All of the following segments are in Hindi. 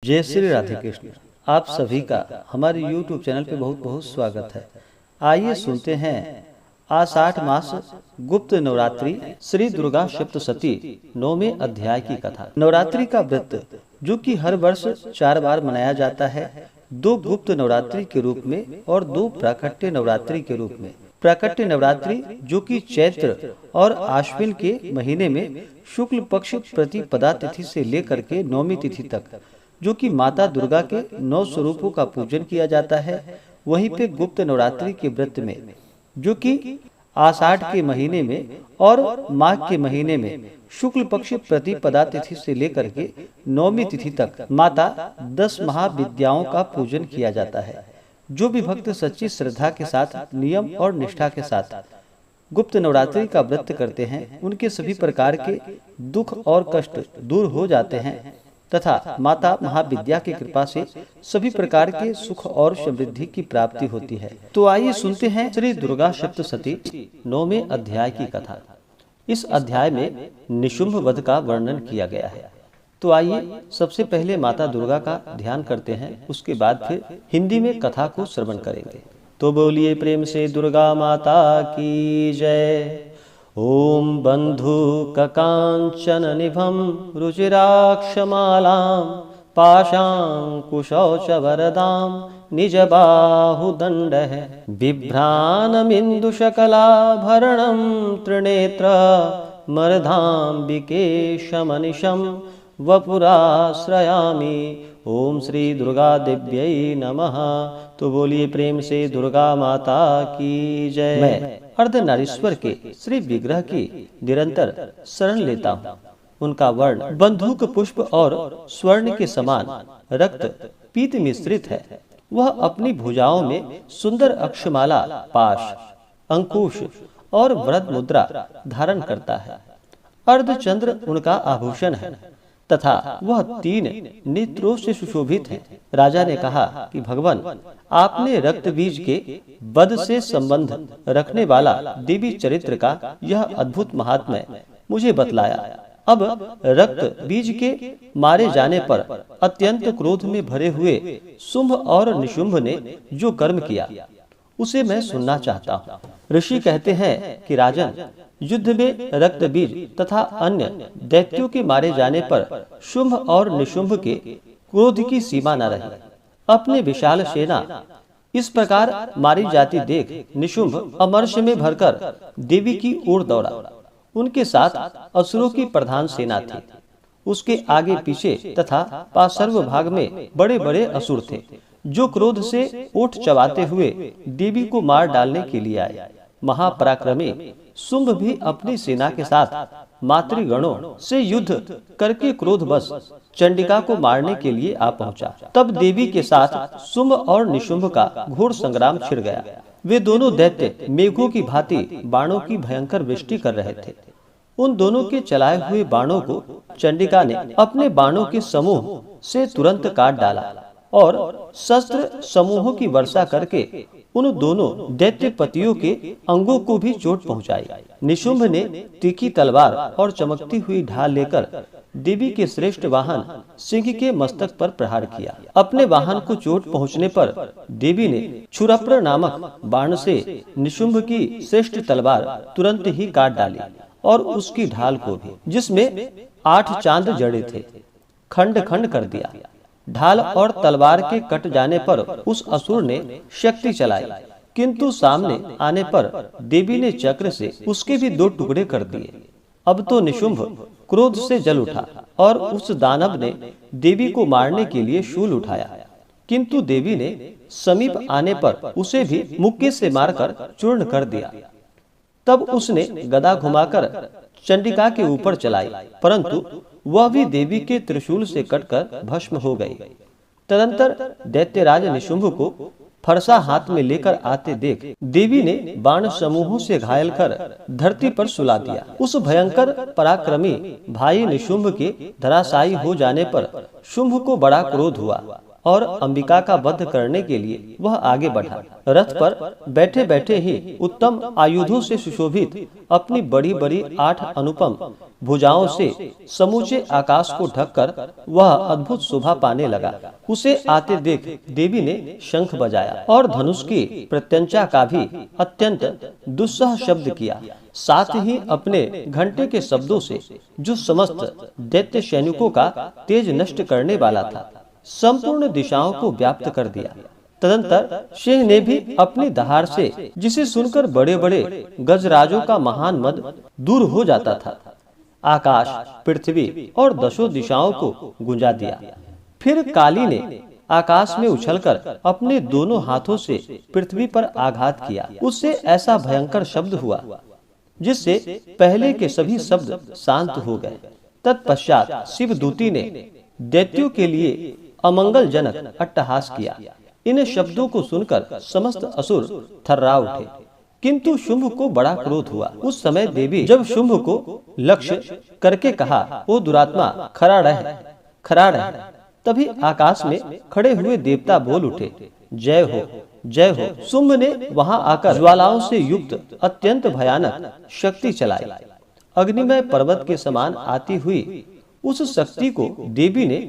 जय श्री राधे कृष्ण। आप सभी का हमारे YouTube चैनल पे बहुत बहुत स्वागत है। आइए सुनते हैं आषाढ़ मास गुप्त नवरात्रि श्री दुर्गा सप्तशती 9वें अध्याय की कथा। नवरात्रि का व्रत जो कि हर वर्ष 4 बार मनाया जाता है, 2 गुप्त नवरात्रि के रूप में और 2 प्राकट्य नवरात्रि के रूप में। प्राकट्य नवरात्रि जो कि चैत्र और आश्विन के महीने में शुक्ल पक्ष प्रतिपदा तिथि से लेकर के 9वीं तिथि तक, जो कि माता दुर्गा के 9 स्वरूपों का पूजन किया जाता है। वहीं पे गुप्त नवरात्रि के व्रत में जो कि आषाढ़ के महीने में और माघ के महीने में शुक्ल पक्ष प्रतिपदा तिथि से लेकर के 9वीं तिथि तक माता 10 महाविद्याओं का पूजन किया जाता है। जो भी भक्त सच्ची श्रद्धा के साथ, नियम और निष्ठा के साथ गुप्त नवरात्रि का व्रत करते हैं, उनके सभी प्रकार के दुख और कष्ट दूर हो जाते हैं तथा माता महाविद्या की कृपा से सभी प्रकार के सुख और समृद्धि की प्राप्ति होती है। तो आइए सुनते हैं श्री दुर्गा सप्तशती 9वें अध्याय की कथा। इस अध्याय में निशुंभ वध का वर्णन किया गया है। तो आइए सबसे पहले माता दुर्गा का ध्यान करते हैं, उसके बाद फिर हिंदी में कथा को श्रवण करेंगे। तो बोलिए प्रेम से दुर्गा माता की जय। ओम बंधुक कांचन निभम रुचिराक्षमालां पाशांकुशौच वरदां निज बाहुदंडः बिभ्राणमिन्दुशकलाभरणं त्रिनेत्र मरधाम्बिके शमनिशं वपुराश्रयामि। ओम श्री दुर्गा देव्यै नमः। तो बोलिए प्रेम से दुर्गा माता की जय। मैं अर्धनारीश्वर के श्री विग्रह की निरंतर शरण लेता हूँ। उनका वर्ण बंधुक पुष्प और स्वर्ण के समान रक्त पीत मिश्रित है। वह अपनी भुजाओं में सुंदर अक्षमाला, पाश, अंकुश और वरद मुद्रा धारण करता है। अर्धचंद्र उनका आभूषण है तथा वह 3 नेत्रों से सुशोभित है। राजा ने कहा कि भगवान, आपने रक्त बीज के वध से संबंध रखने वाला देवी चरित्र का यह अद्भुत महात्म्य मुझे बतलाया। अब रक्त बीज के मारे जाने पर अत्यंत क्रोध में भरे हुए शुंभ और निशुंभ ने जो कर्म किया उसे मैं सुनना चाहता हूँ। ऋषि कहते हैं कि राजन, युद्ध में रक्त बीज तथा अन्य दैत्यों के मारे जाने पर शुंभ और निशुंभ के क्रोध की सीमा न रही। अपने विशाल सेना इस प्रकार मारी जाती देख निशुंभ अमर्ष में भरकर देवी की ओर दौड़ा। उनके साथ असुरों की प्रधान सेना थी। उसके आगे पीछे तथा पार्श्व भाग में बड़े बड़े असुर थे, जो क्रोध से ओठ चबाते हुए देवी को मार डालने के लिए आए। महापराक्रमी शुंभ भी अपनी सेना के साथ मातृगणों से युद्ध करके क्रोधवश चंडिका को मारने के लिए आ पहुंचा। तब देवी के साथ शुंभ और निशुंभ का घोर संग्राम छिड़ गया। वे दोनों दैत्य मेघों की भांति बाणों की भयंकर वृष्टि कर रहे थे। उन दोनों के चलाए हुए बाणों को चंडिका ने अपने बाणों के समूह से तुरंत काट डाला और शस्त्र समूहों की वर्षा करके उन दोनों दैत्यपतियों के अंगों को भी चोट पहुंचाई। निशुंभ ने तीखी तलवार और चमकती हुई ढाल लेकर देवी के श्रेष्ठ वाहन सिंह के मस्तक पर प्रहार किया। अपने वाहन को चोट पहुंचने पर देवी ने क्षुरप्र नामक बाण से निशुंभ की श्रेष्ठ तलवार तुरंत ही काट डाली और उसकी ढाल को भी, जिसमें 8 चांद जड़े थे, खंड खंड कर दिया। ढाल और तलवार के कट जाने पर उस असुर ने शक्ति चलाई, किंतु सामने आने पर देवी ने चक्र से उसके भी 2 टुकड़े कर दिए। अब तो निशुंभ क्रोध से जल उठा और उस दानव ने देवी को मारने के लिए शूल उठाया, किंतु देवी ने समीप आने पर उसे भी मुक्के से मारकर चूर्ण कर दिया। तब उसने गदा घुमाकर चंडिका के ऊपर चलाई, परंतु वह भी देवी के त्रिशूल से कटकर भस्म हो गई। तदंतर दैत्यराज निशुंभ को फरसा हाथ में लेकर आते देख देवी ने बाण समूहों से घायल कर धरती पर सुला दिया। उस भयंकर पराक्रमी भाई निशुंभ के धराशायी हो जाने पर शुंभ को बड़ा क्रोध हुआ और अंबिका का वध करने के लिए वह आगे बढ़ा। रथ पर बैठे बैठे ही उत्तम आयुधों से सुशोभित अपनी बड़ी बड़ी 8 अनुपम भुजाओं से समूचे आकाश को ढककर वह अद्भुत शोभा पाने लगा। उसे आते देख देवी ने शंख बजाया और धनुष की प्रत्यंचा का भी अत्यंत दुस्सह शब्द किया। साथ ही अपने घंटे के शब्दों से जो समस्त दैत्य सैनिकों का तेज नष्ट करने वाला था, संपूर्ण दिशाओं को व्याप्त कर दिया। तदंतर सिंह ने भी अपनी दहाड़ से, जिसे सुनकर बड़े बड़े गजराजों का महान मद दूर हो जाता था, आकाश, पृथ्वी और 10 दिशाओं को गुंजा दिया। फिर काली ने आकाश में उछलकर अपने दोनों हाथों से पृथ्वी पर आघात किया। उससे ऐसा भयंकर शब्द हुआ जिससे पहले के सभी शब्द शांत हो गए। तत्पश्चात शिवदूती ने दैत्यों के लिए अमंगलजनक अट्टहास किया। इन शब्दों को सुनकर समस्त असुर थर्रा उठे, किंतु शुंभ को बड़ा क्रोध हुआ। उस समय देवी जब शुंभ को लक्ष्य करके कहा, ओ दुरात्मा, खड़ा रह, खड़ा रह, तभी आकाश में खड़े हुए देवता बोल उठे, जय हो, जय हो। शुंभ ने वहां आकर ज्वालाओं से युक्त अत्यंत भयानक शक्ति चलाई। अग्निमय पर्वत के समान आती हुई उस शक्ति को देवी ने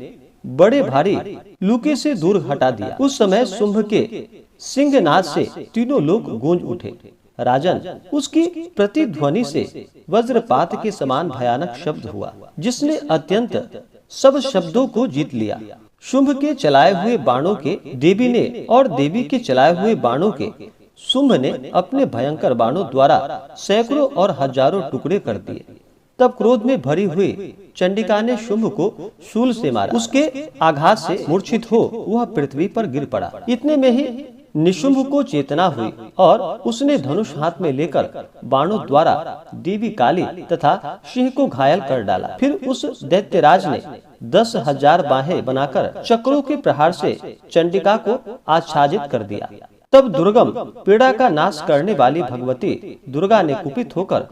बड़े भारी लूके से दूर हटा दिया। उस समय शुंभ के सिंहनाद से तीनों लोग गूंज उठे। राजन, उसकी प्रतिध्वनि से वज्रपात के समान भयानक शब्द हुआ, जिसने अत्यंत सब शब्दों को जीत लिया। शुंभ के चलाए हुए बाणों के देवी ने और देवी के चलाए हुए बाणों के शुंभ ने अपने भयंकर बाणों द्वारा सैकड़ों और हजारों टुकड़े कर दिए। तब क्रोध में भरी हुई चंडिका ने शुंभ को शूल से मारा। उसके आघात से मूर्छित हो वह पृथ्वी पर गिर पड़ा। इतने में ही निशुंभ को चेतना हुई और उसने धनुष हाथ में लेकर बाणों द्वारा देवी काली तथा सिंह को घायल कर डाला। फिर उस दैत्यराज ने 10,000 बाहें बनाकर चक्रों के प्रहार से चंडिका को आच्छादित कर दिया। तब दुर्गम पीड़ा का नाश करने वाली भगवती दुर्गा ने कुपित होकर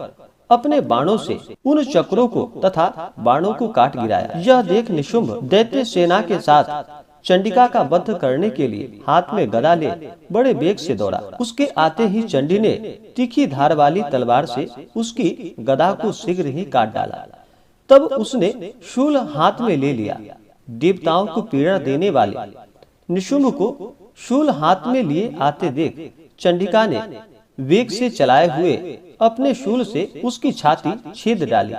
अपने बाणों से उन चक्रों को तथा बाणों को काट गिराया। यह देख निशुंभ दैत्य सेना के साथ चंडिका का वध करने के लिए हाथ में गदा ले बड़े वेग से दौड़ा। उसके आते ही चंडी ने तीखी धार वाली तलवार से उसकी गदा को शीघ्र ही काट डाला। तब उसने शूल हाथ में ले लिया। देवताओं को पीड़ा देने वाले निशुंभ को शूल हाथ में लिए आते देख चंडिका ने वेग से चलाए हुए अपने शूल से उसकी छाती छेद डाली।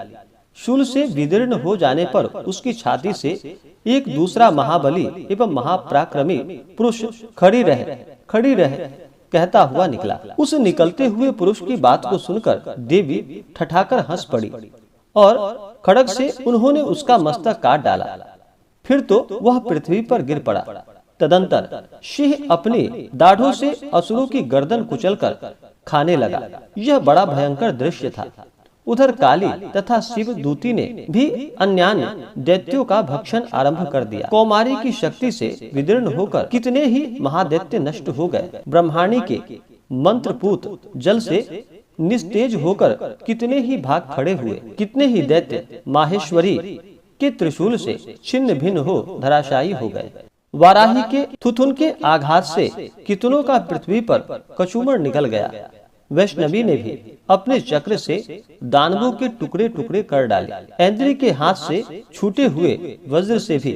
शूल से विदीर्ण हो जाने पर उसकी छाती से एक दूसरा महाबली एवं महापराक्रमी पुरुष खड़ी रह कहता हुआ निकला। उस निकलते हुए पुरुष की बात को सुनकर देवी ठठाकर हंस पड़ी और खड्ग से उन्होंने उसका मस्तक काट डाला। फिर तो वह पृथ्वी पर गिर पड़ा। तदंतर सिंह अपनी दाढ़ों से असुरों की गर्दन कुचलकर खाने लगा। यह बड़ा भयंकर दृश्य था। उधर काली तथा शिव दूती ने भी अन्यान्य दैत्यों का भक्षण आरंभ कर दिया। कौमारी की शक्ति से विदीर्ण होकर कितने ही महादैत्य नष्ट हो गए। ब्रह्माणी के मंत्रपूत जल से निस्तेज होकर कितने ही भाग खड़े हुए। कितने ही दैत्य माहेश्वरी के त्रिशूल से छिन्न भिन्न हो धराशायी हो गए। वाराही के थुथुन के आघात से कितनों का पृथ्वी पर कचूमर निकल गया। वैष्णवी ने भी अपने चक्र से दानवों के टुकड़े टुकड़े कर डाले। इंद्र के हाथ से छूटे हुए वज्र से भी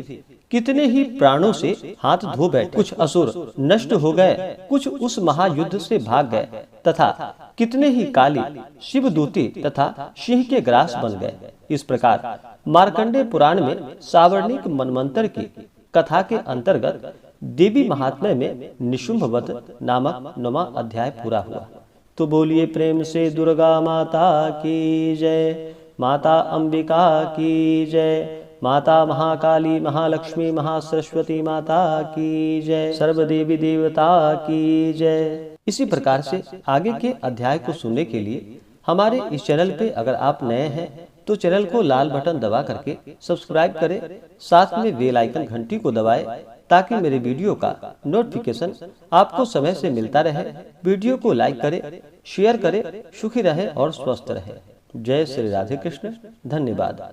कितने ही प्राणों से हाथ धो बैठे। कुछ असुर नष्ट हो गए, कुछ उस महायुद्ध से भाग गए तथा कितने ही काली शिवदूती तथा सिंह के ग्रास बन गए। इस प्रकार मार्कंडेय पुराण में सावर्णिक मनमंत्र की कथा के अंतर्गत देवी महात्म्य में निशुंभ वध नामक 9वां अध्याय पूरा हुआ। तो बोलिए प्रेम से दुर्गा माता की जय, माता अंबिका की जय, माता महाकाली महालक्ष्मी महासरस्वती माता की जय, सर्व देवी देवता की जय। इसी प्रकार से आगे के अध्याय को सुनने के लिए हमारे इस चैनल पे अगर आप नए हैं तो चैनल को लाल बटन दबा करके सब्सक्राइब करें, साथ में बेल आइकन घंटी को दबाएं ताकि मेरे वीडियो का नोटिफिकेशन आपको समय से मिलता रहे। वीडियो को लाइक करें, शेयर करें, सुखी रहे और स्वस्थ रहे। जय श्री राधे कृष्ण। धन्यवाद।